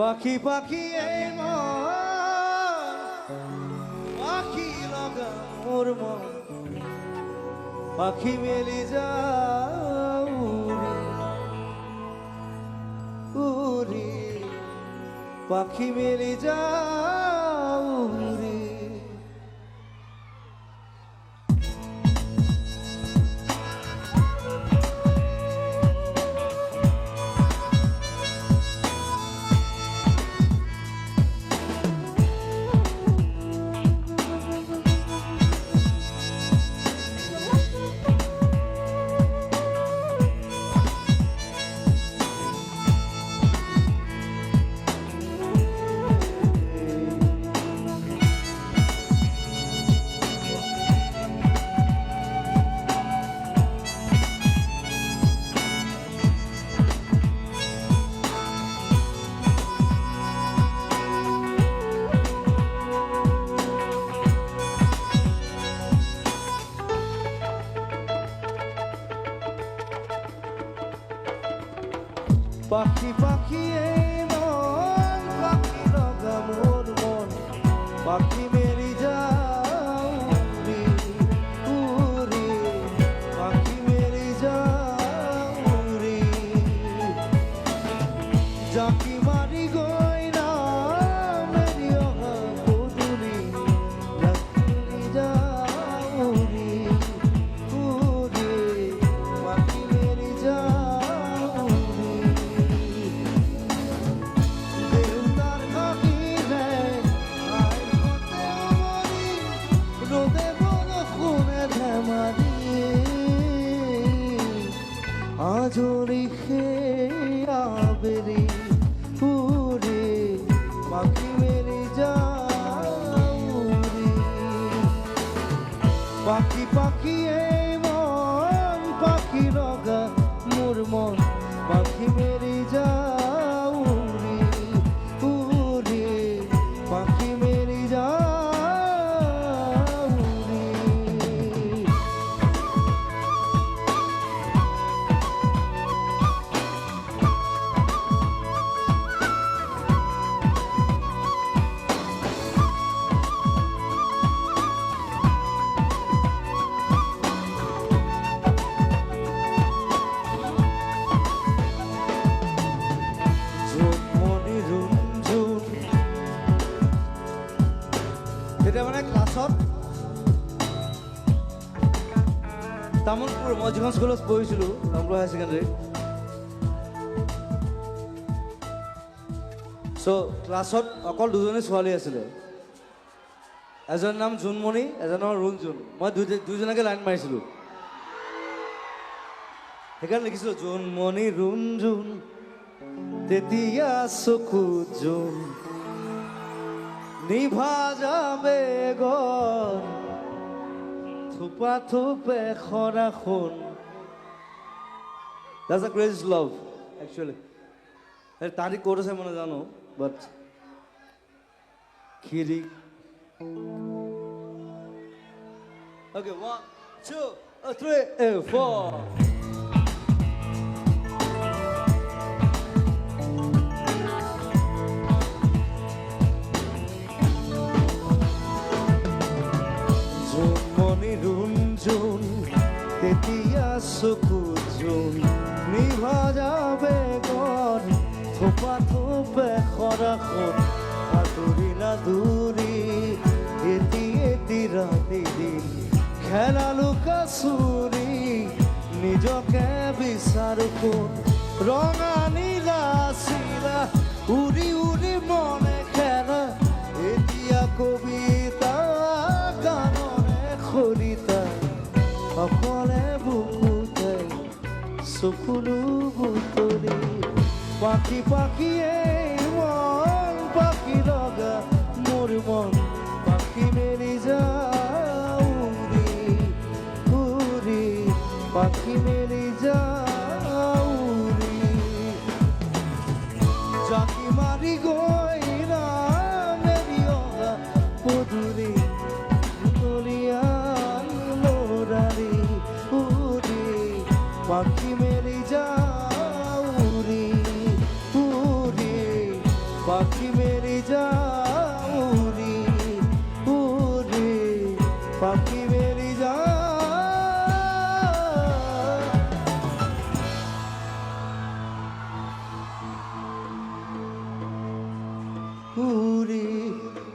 পাখি পাখি এই মন পাখি লগা মোর মন পাখি মেলি যাও উড়ি পাখি মেলি যাও উড়ি পাখি পাখি এই মন পাখি লগা মোর মন পাখি মেরি যাও উড়ি উড়ি পাখি মেরি যাও উড়ি জাকি মারি গই না মেরি ওহা পুতুলি মেরি যাও উড়ি উড়ি পাখি মেরি যাও আজরি খেয়াবেরি উড়ে পাখি মেরে যাউরি পাখি পাখি এই মন পাখি লগা মোর মন পাখি মেরে যাউরি উড়ে পাখি মেরে যাউরি এটা মানে ক্লাছত তামোলপুৰ মই যিখন স্কুলত পঢ়িছিলোঁ তামোলপুৰ হায়াৰ ছেকেণ্ডেৰী চ' ক্লাছত অকল দুজনী ছোৱালী আছিলে এজনৰ নাম জোনমণি এজনৰ ৰুণজোন মই দুইজনকে লাইন মাৰিছিলোঁ সেইকাৰণে লিখিছিলোঁ জোনমণি ৰুণজোন তেতিয়া চকু জোন নিভা যাবে গন থোপা থোপে খরা খুন That's a crazy love actually তারিখ করেছে মনে জানো বাট খিরি Okay 1 2 3 4 রুঞ্জুন তেতিয়া চকু জোন নিভা যাবে গন থোপা থোপে খৰাখন আদৰিলা দূৰি এটি এটি ৰাতি দিন খেলা লুকা চুৰি নিজকে বিচাৰো কোন ৰঙা নীলা চিলা উৰি উৰি মনে খেলা এতিয়া কবিতা খৰিতা অকলে বুকুতে চকুলো বুটলি পাখি পাখি এই মন পাখি লগা মোর মন পাখি মেলি যাও উড়ি উড়ি পাখি মেলি যাও উড়ি জাকি মারি গই না মেরি ওহা পুতুলি পাখি মেরি যাউরি উড়ি পাখি